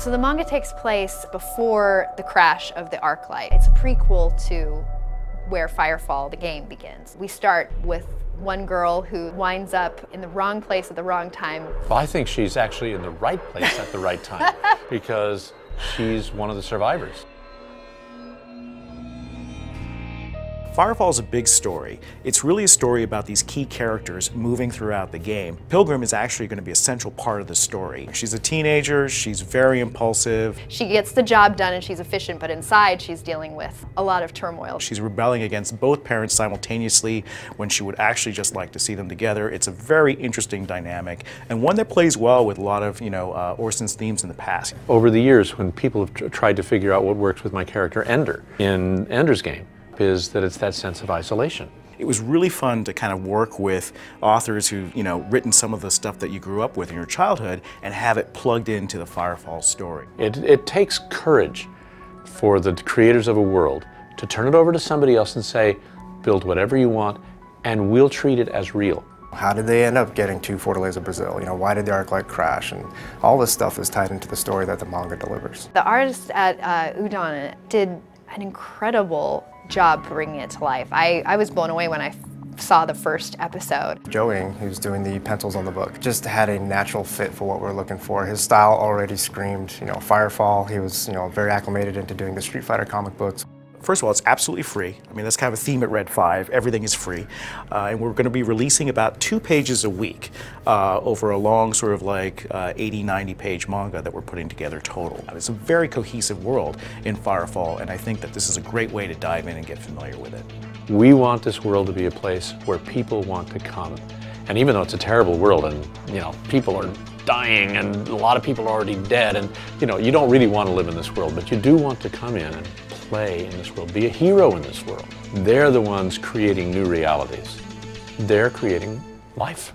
So the manga takes place before the crash of the Arclight. It's a prequel to where Firefall, the game, begins. We start with one girl who winds up in the wrong place at the wrong time. Well, I think she's actually in the right place at the right time because she's one of the survivors. Firefall is a big story. It's really a story about these key characters moving throughout the game. Pilgrim is actually going to be a central part of the story. She's a teenager, she's very impulsive. She gets the job done and she's efficient, but inside she's dealing with a lot of turmoil. She's rebelling against both parents simultaneously when she would actually just like to see them together. It's a very interesting dynamic and one that plays well with a lot of, Orson's themes in the past. Over the years, when people have tried to figure out what works with my character Ender in Ender's Game, is that it's that sense of isolation. It was really fun to kind of work with authors who've, written some of the stuff that you grew up with in your childhood and have it plugged into the Firefall story. It takes courage for the creators of a world to turn it over to somebody else and say, build whatever you want and we'll treat it as real. How did they end up getting to Fortaleza, Brazil? Why did the Arclight crash? And all this stuff is tied into the story that the manga delivers. The artist at Udon did an incredible job bringing it to life. I was blown away when I saw the first episode. Joey, who's doing the pencils on the book, just had a natural fit for what we're looking for. His style already screamed, Firefall. He was, very acclimated into doing the Street Fighter comic books. First of all, it's absolutely free. I mean, that's kind of a theme at Red 5. Everything is free. And we're going to be releasing about 2 pages a week over a long sort of 80, 90 page manga that we're putting together total. It's a very cohesive world in Firefall, and I think that this is a great way to dive in and get familiar with it. We want this world to be a place where people want to come. And even though it's a terrible world and, people are dying and a lot of people are already dead and, you don't really want to live in this world, but you do want to come in and play in this world, be a hero in this world. They're the ones creating new realities. They're creating life.